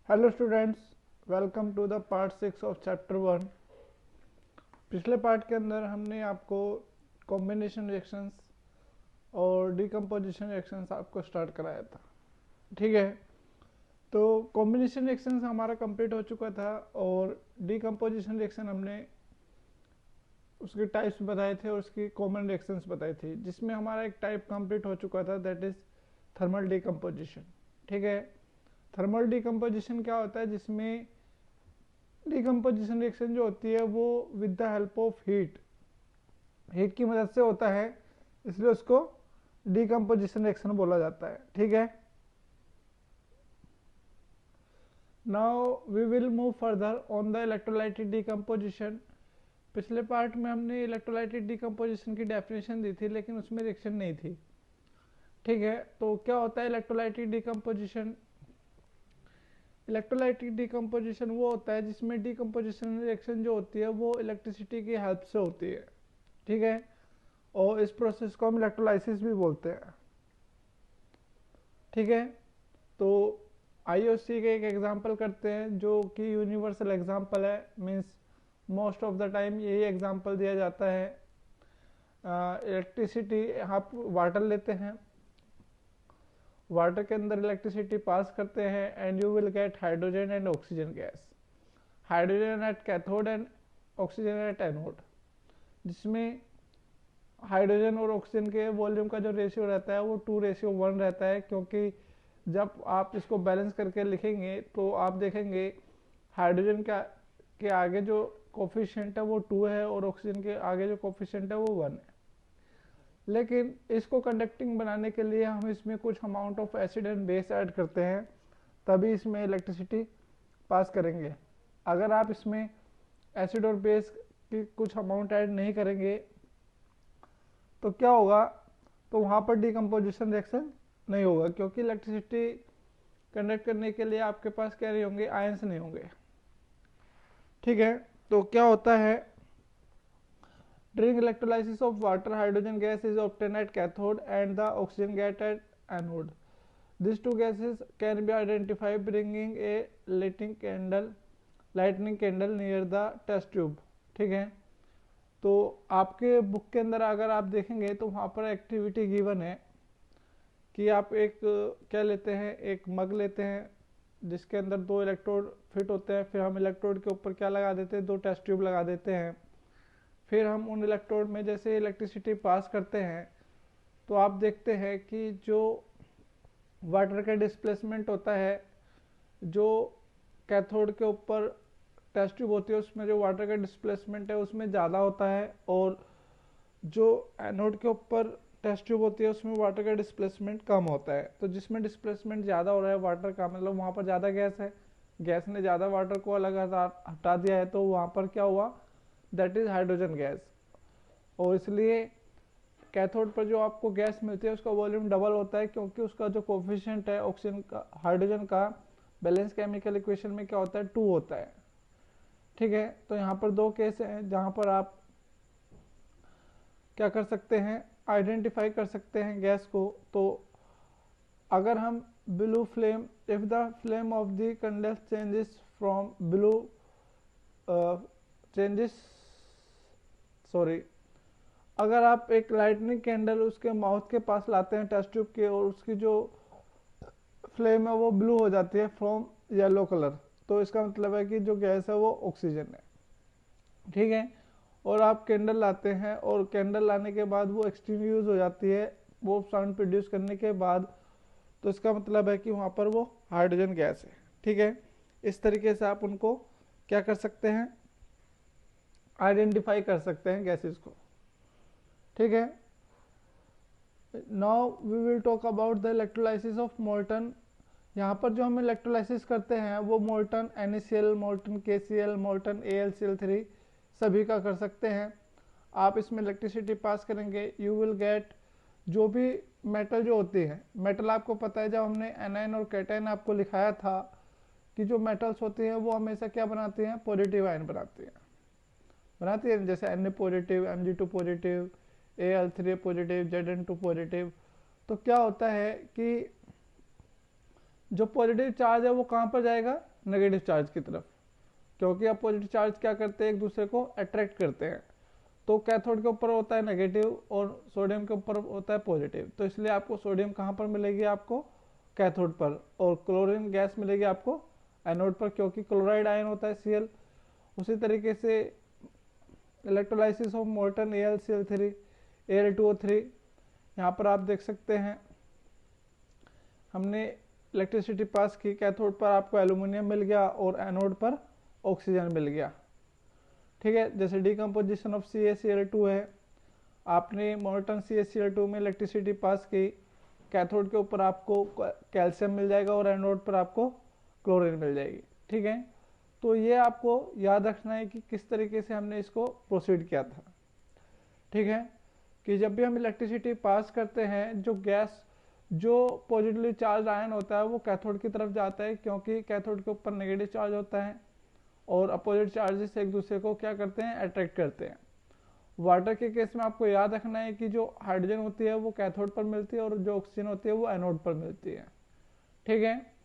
Hello students, welcome to the part 6 of chapter 1। पिछले part के अंदर हमने आपको कॉम्बिनेशन रिएक्शंस और डिकम्पोजिशन रिएक्शंस आपको स्टार्ट कराया था। ठीक है, तो कॉम्बिनेशन रिएक्शंस हमारा कंप्लीट हो चुका था और डिकम्पोजिशन रिएक्शन हमने उसके टाइप्स बताए थे और उसकी कॉमन रिएक्शंस बताई थी, जिसमें हमारा एक टाइप कंप्लीट हो चुका था, दैट इज थर्मल डिकम्पोजिशन। ठीक है, थर्मल डिकम्पोजिशन क्या होता है, जिसमें डिकम्पोजिशन रिएक्शन जो होती है वो with the help of heat की मदद से होता है, इसलिए उसको डिकम्पोजिशन रिएक्शन बोला जाता है। ठीक है, now we will move further on the electrolytic decomposition. पिछले पार्ट में हमने इलेक्ट्रोलाइटिक डिकम्पोजिशन की डेफिनेशन दी थी, लेकिन उसमें रिएक्शन नहीं थी। ठीक है, तो क्या होता है इलेक्ट्रोलाइटिक डिकम्पोजिशन? इलेक्ट्रोलाइटिक डिकम्पोजिशन वो होता है जिसमें डिकम्पोजिशन रिएक्शन जो होती है वो इलेक्ट्रिसिटी की हेल्प से होती है। ठीक है, और इस प्रोसेस को हम इलेक्ट्रोलाइसिस भी बोलते हैं। ठीक है, तो आइए उसी के एक एग्जांपल करते हैं जो कि यूनिवर्सल एग्जांपल है, means most of the time यही एग्जांपल दिया जाता है। इलेक्ट्रिसिटी, आप वाटर लेते हैं, वाटर के अंदर इलेक्ट्रिसिटी पास करते हैं and you will get hydrogen and oxygen gas. Hydrogen at cathode and oxygen at anode, जिसमें हाइड्रोजन और ऑक्सीजन के वॉल्यूम का जो रेशियो रहता है वो 2:1 रहता है, क्योंकि जब आप इसको बैलेंस करके लिखेंगे तो आप देखेंगे हाइड्रोजन के आगे जो कोफिशिएंट है वो 2 है और ऑक्सीजन के आगे जो कोफिशिएंट है वो 1 है। लेकिन इसको कंडक्टिंग बनाने के लिए हम इसमें कुछ amount of acid and base add करते हैं, तभी इसमें इलेक्ट्रिसिटी पास करेंगे। अगर आप इसमें एसिड और बेस की कुछ अमाउंट ऐड नहीं करेंगे तो क्या होगा, तो वहाँ पर डिकम्पोजिशन रिएक्शन नहीं होगा, क्योंकि इलेक्ट्रिसिटी कंडक्ट करने के लिए आपके पास क्या नहीं होंगे, आयंस नहीं होंगे। ठीक है, तो क्या होता है, during electrolysis of water, hydrogen gas is obtained at cathode and the oxygen gas at anode. These two gases can be identified bringing a lightning candle near the test tube. ठीक है, तो आपके बुक के अंदर अगर आप देखेंगे तो वहाँ पर एक्टिविटी गिवन है कि आप एक क्या लेते हैं, एक मग लेते हैं जिसके अंदर 2 इलेक्ट्रोड फिट होते हैं, फिर हम इलेक्ट्रोड के ऊपर क्या लगा देते हैं, 2 टेस्ट ट्यूब लगा देते हैं। फिर हम उन इलेक्ट्रोड में जैसे इलेक्ट्रिसिटी पास करते हैं तो आप देखते हैं कि जो वाटर का डिस्प्लेसमेंट होता है, जो कैथोड के ऊपर टेस्ट ट्यूब होती है उसमें जो वाटर का डिस्प्लेसमेंट है उसमें ज़्यादा होता है, और जो एनोड के ऊपर टेस्ट ट्यूब होती है उसमें वाटर का डिस्प्लेसमेंट कम होता है। तो जिसमें डिस्प्लेसमेंट ज़्यादा हो रहा है वाटर का, मतलब वहाँ पर ज़्यादा गैस है, गैस ने ज़्यादा वाटर को अलग हटा दिया है, तो वहाँ पर क्या हुआ, दैट इज हाइड्रोजन गैस। और इसलिए कैथोड पर जो आपको गैस मिलती है उसका वॉल्यूम डबल होता है, क्योंकि उसका जो कोफिशिएंट है ऑक्सीजन का, हाइड्रोजन का, बैलेंस केमिकल इक्वेशन में क्या होता है, 2 होता है। ठीक है, तो यहाँ पर 2 केस हैं जहाँ पर आप क्या कर सकते हैं, आइडेंटिफाई कर सकते हैं गैस को। तो अगर हम blue flame, if the flame of the candle changes from blue changes sorry अगर आप एक लाइटनिंग कैंडल उसके माउथ के पास लाते हैं टेस्ट ट्यूब के, और उसकी जो फ्लेम है वो ब्लू हो जाती है फ्रॉम येलो कलर, तो इसका मतलब है कि जो गैस है वो ऑक्सीजन है। ठीक है, और आप कैंडल लाते हैं और कैंडल लाने के बाद वो एक्सटिंग्यूज हो जाती है वो साउंड प्रोड्यूस करने के बाद, तो इसका मतलब है कि वहाँ पर वो हाइड्रोजन गैस है। ठीक है, इस तरीके से आप उनको क्या कर सकते हैं, आइडेंटिफाई कर सकते हैं गैसेस को। ठीक है, now we will talk about the electrolysis of molten. यहाँ पर जो हम इलेक्ट्रोलाइसिस करते हैं वो molten NaCl, molten KCl, molten AlCl3 सभी का कर सकते हैं। आप इसमें इलेक्ट्रिसिटी पास करेंगे, यू विल गेट जो भी मेटल जो होती है, मेटल आपको पता है जब हमने एनाइन और कैटाइन आपको लिखाया था कि जो मेटल्स होती हैं वो हमेशा क्या बनाती हैं, पॉजिटिव आयन बनाती है, जैसे Na positive, Mg2 positive, Al3 positive, Zn2 positive. तो क्या होता है कि जो पॉजिटिव चार्ज है वो कहाँ पर जाएगा, नेगेटिव चार्ज की तरफ, क्योंकि अब पॉजिटिव चार्ज क्या करते हैं, एक दूसरे को अट्रैक्ट करते हैं। तो कैथोड के ऊपर होता है नेगेटिव और सोडियम के ऊपर होता है पॉजिटिव, तो इसलिए आपको सोडियम कहाँ पर मिलेगी, आपको कैथोड पर, और क्लोरीन गैस मिलेगी आपको एनोड पर, क्योंकि क्लोराइड आयन होता है Cl। उसी तरीके से electrolysis of molten AlCl3 Al2O3, यहाँ पर आप देख सकते हैं हमने इलेक्ट्रिसिटी पास की, कैथोड पर आपको एल्यूमिनियम मिल गया और एनोड पर ऑक्सीजन मिल गया। ठीक है, जैसे डिकम्पोजिशन ऑफ CaCl2 है, आपने मोल्टन CaCl2 में इलेक्ट्रिसिटी पास की, कैथोड के ऊपर आपको कैल्शियम मिल जाएगा और एनोड पर आपको क्लोरीन मिल जाएगी। ठीक है, तो ये आपको याद रखना है कि किस तरीके से हमने इसको प्रोसीड किया था। ठीक है, कि जब भी हम इलेक्ट्रिसिटी पास करते हैं, जो पॉजिटिवली चार्ज आयन होता है वो कैथोड की तरफ जाता है, क्योंकि कैथोड के ऊपर नेगेटिव चार्ज होता है और अपोजिट चार्जेस एक दूसरे को क्या करते हैं, अट्रैक्ट करते हैं। वाटर के केस में आपको याद रखना है कि जो हाइड्रोजन होती है वो कैथोड पर मिलती है और जो ऑक्सीजन होती है वो एनोड पर मिलती है। ठीक है,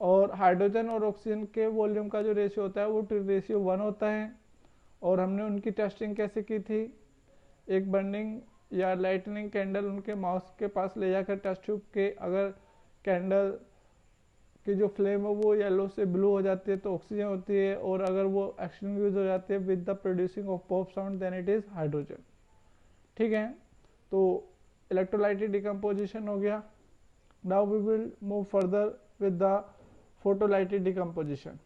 और हाइड्रोजन और ऑक्सीजन के वॉल्यूम का जो रेशियो होता है वो रेशियो 1 होता है। और हमने उनकी टेस्टिंग कैसे की थी, एक बर्निंग या लाइटनिंग कैंडल उनके माउस के पास ले जाकर टेस्ट ट्यूब के, अगर कैंडल की जो फ्लेम है वो येलो से ब्लू हो जाती है तो ऑक्सीजन होती है, और अगर वो एक्सटिंग्विश हो जाती है with the producing of pop sound then it is hydrogen. ठीक है, तो इलेक्ट्रोलाइटिक डिकम्पोजिशन हो गया। Now we will move further with the photolytic decomposition.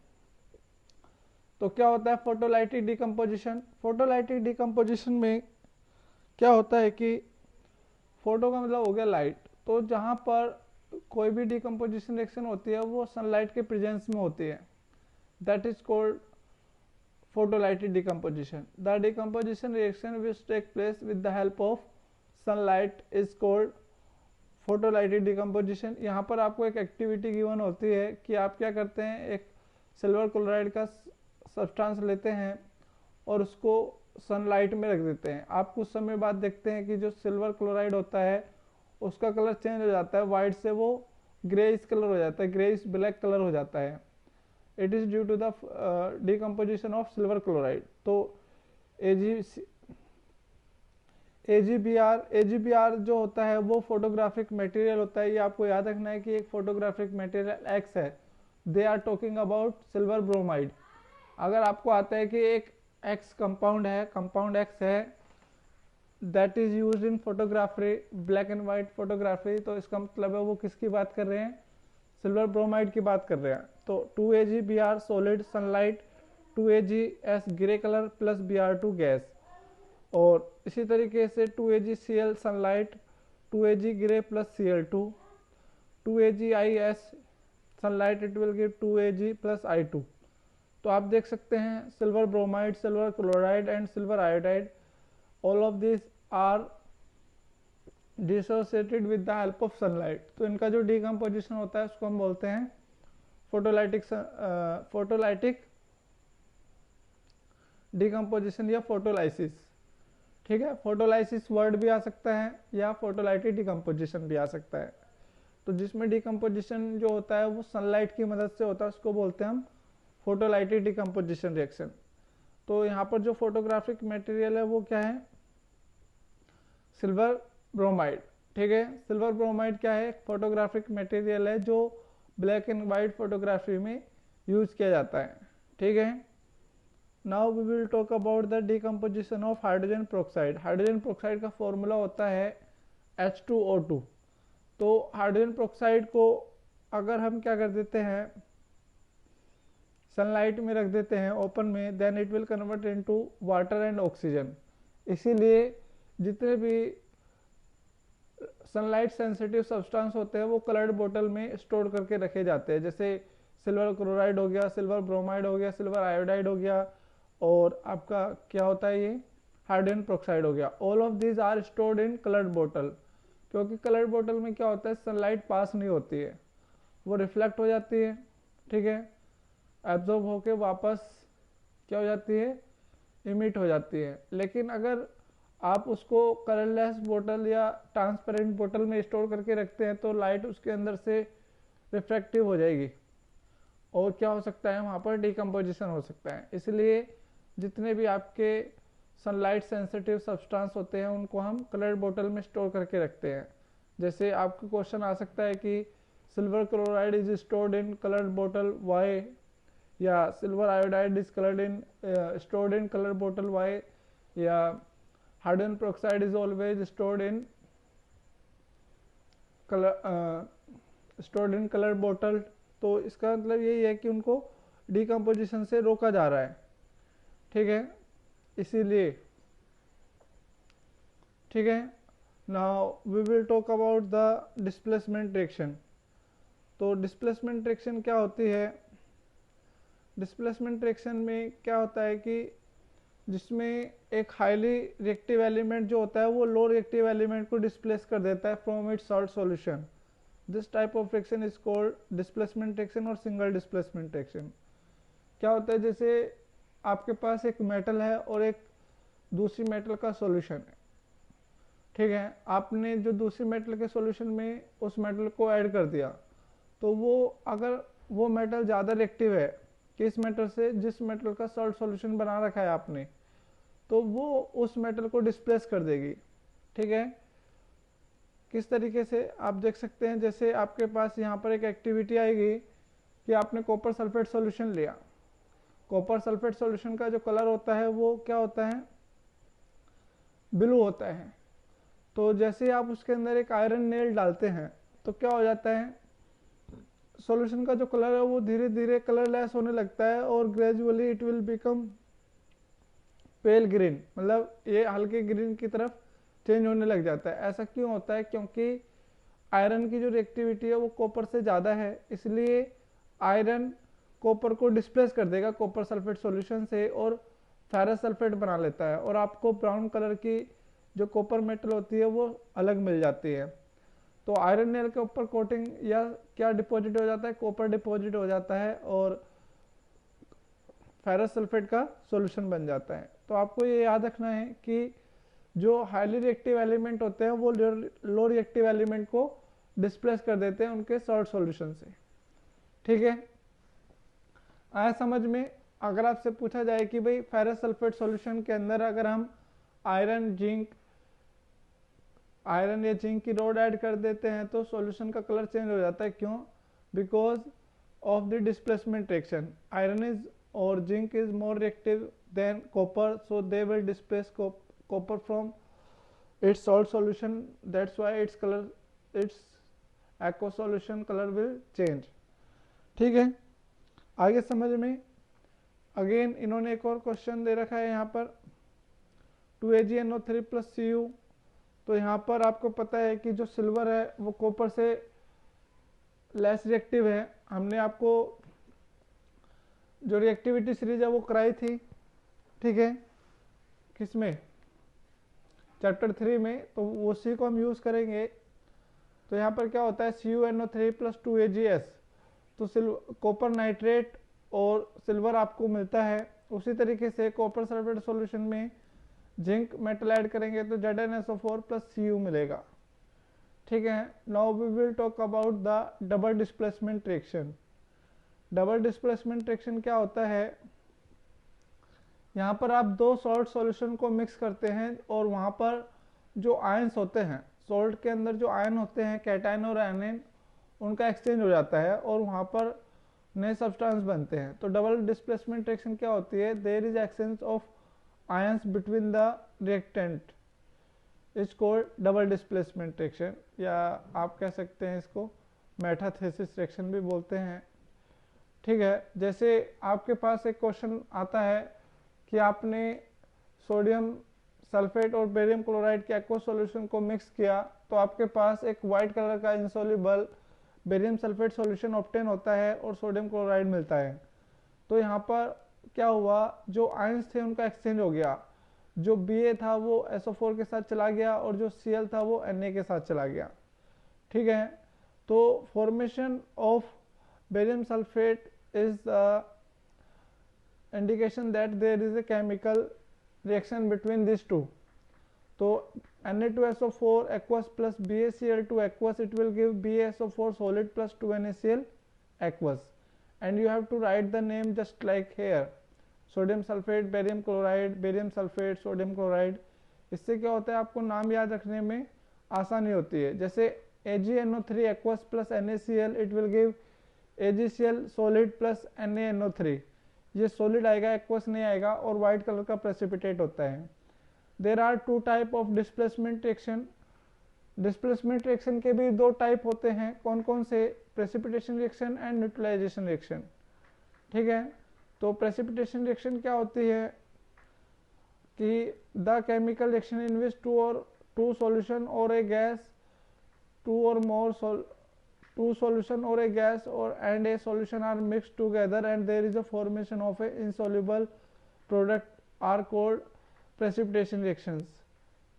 तो क्या होता है फोटोलाइटिक डिकम्पोजिशन, फोटोलाइटिक डिकम्पोजिशन में क्या होता है कि फोटो का मतलब हो गया लाइट, तो जहाँ पर कोई भी डिकम्पोजिशन रिएक्शन होती है वो सनलाइट के प्रेजेंस में होती है, that is called photolytic decomposition. The decomposition reaction which take place with the help of sunlight is called photolytic decomposition. यहाँ पर आपको एक एक्टिविटी गिवन होती है कि आप क्या करते हैं, एक सिल्वर क्लोराइड का सब्सटेंस लेते हैं और उसको सनलाइट में रख देते हैं। आप कुछ समय बाद देखते हैं कि जो सिल्वर क्लोराइड होता है उसका कलर चेंज हो जाता है, वाइट से वो ग्रेइश कलर हो जाता है, ग्रेइश ब्लैक कलर हो जाता है। It is due to the decomposition of silver chloride. तो AgBr जो होता है वो फोटोग्राफिक मटेरियल होता है। ये आपको याद रखना है कि एक फोटोग्राफिक मटेरियल X है, they are talking about silver bromide. अगर आपको आता है कि एक X कंपाउंड है, कंपाउंड X है, that is used in photography, black and white photography, तो इसका मतलब है वो किसकी बात कर रहे हैं, सिल्वर ब्रोमाइड की बात कर रहे हैं। तो 2AgBr solid, sunlight, 2AgS grey colour plus Br2 gas, और इसी तरीके से 2AgCl sunlight, 2Ag grey plus Cl2, 2AgIS sunlight, it will give 2Ag plus I2। तो आप देख सकते हैं silver bromide, silver chloride and silver iodide, all of this are dissociated with the help of sunlight. तो इनका जो decomposition होता है उसको हम बोलते हैं फोटोलाइटिक डिकम्पोजिशन या फोटोलाइसिस। ठीक है, फोटोलाइसिस वर्ड भी आ सकता है या फोटोलाइटिक डिकम्पोजिशन भी आ सकता है। तो जिसमें डिकम्पोजिशन जो होता है वो सनलाइट की मदद से होता है उसको बोलते हैं हम फोटोलाइटिक डिकम्पोजिशन रिएक्शन। तो यहाँ पर जो फोटोग्राफिक मटेरियल है वो क्या है, सिल्वर ब्रोमाइड। ठीक है, सिल्वर ब्रोमाइड क्या है, फोटोग्राफिक मटेरियल है जो ब्लैक एंड व्हाइट फोटोग्राफी में यूज किया जाता है। ठीक है, now we will talk about the decomposition of hydrogen peroxide. Hydrogen peroxide का फॉर्मूला होता है H2O2। तो हाइड्रोजन पेरोक्साइड को अगर हम क्या कर देते हैं, सनलाइट में रख देते हैं ओपन में, then it will convert into water and oxygen. इसीलिए जितने भी सनलाइट सेंसिटिव सब्सटेंस होते हैं वो कलर्ड बोतल में स्टोर करके रखे जाते हैं, जैसे सिल्वर क्लोराइड हो गया, सिल्वर ब्रोमाइड हो गया, सिल्वर आयोडाइड हो गया, और आपका क्या होता है ये हाइड्रोजन पेरोक्साइड हो गया। All of these are stored in coloured बोतल, क्योंकि कलर्ड बोतल में क्या होता है, सनलाइट पास नहीं होती है, वो रिफ्लेक्ट हो जाती है। ठीक है, एब्जॉर्ब होके वापस क्या हो जाती है, इमिट हो जाती है। लेकिन अगर आप उसको कलरलेस बोतल या ट्रांसपेरेंट बोतल में स्टोर करके रखते हैं तो लाइट उसके अंदर से रिफ्रैक्टिव हो जाएगी और क्या हो सकता है, वहाँ पर डिकम्पोजिशन हो सकता है। इसलिए जितने भी आपके सनलाइट सेंसिटिव सब्सटेंस होते हैं उनको हम कलर्ड बोतल में स्टोर करके रखते हैं। जैसे आपका क्वेश्चन आ सकता है कि silver chloride is stored in coloured बोतल वाई, या silver iodide is coloured in stored in coloured बोतल वाई, या hydrogen peroxide is always stored in colour बोतल। तो इसका मतलब यही है कि उनको डिकम्पोजिशन से रोका जा रहा है, ठीक है, इसीलिए। ठीक है, now we will talk about the displacement reaction. तो डिस्प्लेसमेंट रिएक्शन क्या होती है? डिस्प्लेसमेंट रिएक्शन में क्या होता है कि जिसमें एक हाईली रिएक्टिव एलिमेंट जो होता है वो लो रिएक्टिव एलिमेंट को डिस्प्लेस कर देता है from its salt solution. This type of reaction is called displacement reaction और सिंगल डिस्प्लेसमेंट रिएक्शन। क्या होता है, जैसे आपके पास एक मेटल है और एक दूसरी मेटल का सॉल्यूशन है, ठीक है, आपने जो दूसरी मेटल के सॉल्यूशन में उस मेटल को ऐड कर दिया, तो वो अगर वो मेटल ज़्यादा रिएक्टिव है किस मेटल से, जिस मेटल का सॉल्ट सॉल्यूशन बना रखा है आपने, तो वो उस मेटल को डिस्प्लेस कर देगी। ठीक है, किस तरीके से आप देख सकते हैं, जैसे आपके पास यहाँ पर एक एक्टिविटी आएगी कि आपने कॉपर सल्फेट सॉल्यूशन लिया। कॉपर सल्फेट सॉल्यूशन का जो कलर होता है वो क्या होता है, ब्लू होता है। तो जैसे आप उसके अंदर एक आयरन नेल डालते हैं तो क्या हो जाता है, सॉल्यूशन का जो कलर है वो धीरे धीरे कलरलेस होने लगता है और gradually it will become pale green, मतलब ये हल्के ग्रीन की तरफ चेंज होने लग जाता है। ऐसा क्यों होता है, क्योंकि आयरन की जो रिएक्टिविटी है वो कॉपर से ज़्यादा है, इसलिए आयरन कॉपर को डिस्प्लेस कर देगा कॉपर सल्फेट सॉल्यूशन से और फेरस सल्फेट बना लेता है, और आपको ब्राउन कलर की जो कॉपर मेटल होती है वो अलग मिल जाती है। तो आयरन नेल के ऊपर कोटिंग या क्या डिपॉजिट हो जाता है, कॉपर डिपॉजिट हो जाता है और फेरस सल्फेट का सॉल्यूशन बन जाता है। तो आपको ये याद रखना है कि जो हाईली रिएक्टिव एलिमेंट होते हैं वो लो रिएक्टिव एलिमेंट को डिस्प्लेस कर देते हैं उनके सॉल्ट सॉल्यूशन से। ठीक है, आया समझ में? अगर आपसे पूछा जाए कि भाई फेरस सल्फेट सॉल्यूशन के अंदर अगर हम आयरन या जिंक की रोड ऐड कर देते हैं तो सॉल्यूशन का कलर चेंज हो जाता है। क्यों? Because of the displacement reaction. Iron is और zinc is more reactive than copper, so they will displace copper from its salt solution, that's why its aqueous solution color will change। ठीक है, आगे समझ में? अगेन इन्होंने एक और question दे रखा है यहाँ पर 2AgNO3 + Cu। तो यहाँ पर आपको पता है कि जो सिल्वर है वो कॉपर से लेस रिएक्टिव है। हमने आपको जो रिएक्टिविटी सीरीज है वो कराई थी, ठीक है, किसमें, चैप्टर 3 में, तो उसी को हम यूज़ करेंगे। तो यहाँ पर क्या होता है CuNO3 + 2AgS, तो कॉपर नाइट्रेट और सिल्वर आपको मिलता है। उसी तरीके से कॉपर सल्फेट सॉल्यूशन में जिंक मेटल ऐड करेंगे तो ZnSO4 + Cu मिलेगा। ठीक है, now we will talk about the double displacement reaction. Double displacement reaction क्या होता है, यहाँ पर आप दो सॉल्ट सॉल्यूशन को मिक्स करते हैं और वहाँ पर जो आयंस होते हैं, सॉल्ट के अंदर जो आयन होते हैं कैटायन और एनायन, उनका एक्सचेंज हो जाता है और वहाँ पर नए सब्सटेंस बनते हैं। तो डबल डिस्प्लेसमेंट रिएक्शन क्या होती है, there is exchange of ions between the reactant is called double displacement reaction, या आप कह सकते हैं इसको मेटाथेसिस रिएक्शन भी बोलते हैं। ठीक है, जैसे आपके पास एक क्वेश्चन आता है कि आपने सोडियम सल्फेट और बेरियम क्लोराइड के एक्वस सॉल्यूशन को मिक्स किया तो आपके पास एक वाइट कलर का insoluble barium sulphate solution obtain होता है और सोडियम क्लोराइड मिलता है। तो यहाँ पर क्या हुआ, जो आयंस थे उनका एक्सचेंज हो गया, जो Ba था वो SO4 के साथ चला गया और जो Cl था वो Na के साथ चला गया। ठीक है, तो formation of barium sulphate is indication that there is a chemical reaction between these two। तो Na2SO4 aqueous plus BaCl2 aqueous, it will give BaSO4 solid plus 2NaCl aqueous, and you have to write the name just like here, sodium sulphate, barium chloride, barium sulphate, sodium chloride. इससे क्या होता है, आपको नाम याद रखने में आसानी होती है। जैसे AgNO3 aqueous plus NaCl, it will give AgCl solid plus NaNO3, ये सॉलिड आएगा, एक्वस नहीं आएगा, और वाइट कलर का प्रेसिपिटेट होता है। There are two type of displacement reaction. Displacement reaction के भी दो टाइप होते हैं, कौन कौन से, precipitation reaction and neutralisation reaction. ठीक है, तो प्रेसिपिटेशन रिएक्शन क्या होती है कि the chemical reaction in which two solution or a gas, two or more two solution or a gas or and a solution are mixed together and there is a formation of a insoluble product are called precipitation reactions।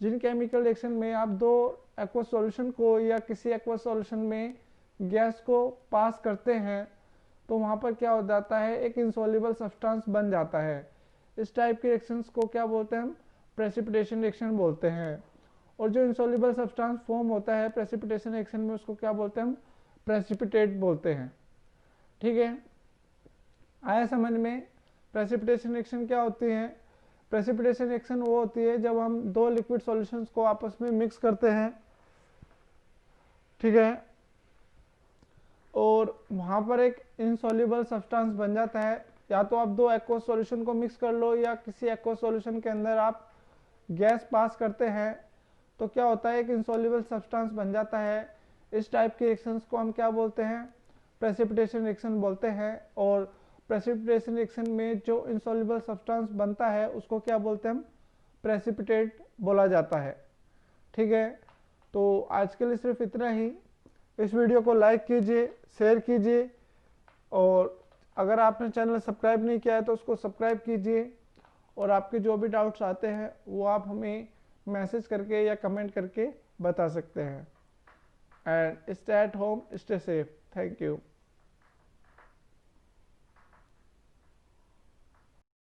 जिन chemical reaction में आप दो aqueous solution को या किसी aqueous solution में gas को पास करते हैं तो वहाँ पर क्या हो जाता है, एक इंसॉल्युबल सब्सटेंस बन जाता है। इस टाइप के रिएक्शंस को क्या बोलते हैं हम, प्रेसिपिटेशन रिएक्शन बोलते हैं। और जो इंसॉल्युबल सब्सटेंस फॉर्म होता है प्रेसिपिटेशन रिएक्शन में, उसको क्या बोलते हैं हम, प्रेसिपिटेट बोलते हैं। ठीक है, आया समझ में। प्रेसिपिटेशन रिएक्शन क्या होती है, प्रेसिपिटेशन रिएक्शन वो होती है जब हम दो लिक्विड सॉल्यूशंस को आपस में मिक्स करते हैं, ठीक है, और वहां पर एक इनसॉल्युबल सब्सटेंस बन जाता है। या तो आप दो एक्वस सॉल्यूशन को मिक्स कर लो या किसी एक्वस सॉल्यूशन के अंदर आप गैस पास करते हैं तो क्या होता है, एक इनसॉल्युबल सब्सटेंस बन जाता है। इस टाइप के रिएक्शंस को हम क्या बोलते हैं, प्रेसिपिटेशन रिएक्शन बोलते हैं। और प्रेसिपिटेशन रिएक्शन में जो इनसॉल्युबल सब्सटेंस बनता है उसको क्या बोलते हैं हम, प्रेसिपिटेट बोला जाता है। ठीक है, तो आज के लिए सिर्फ इतना ही। इस वीडियो को लाइक कीजिए, शेयर कीजिए, और अगर आपने चैनल सब्सक्राइब नहीं किया है तो उसको सब्सक्राइब कीजिए। और आपके जो भी डाउट्स आते हैं वो आप हमें मैसेज करके या कमेंट करके बता सकते हैं। And stay at home, stay safe. Thank you.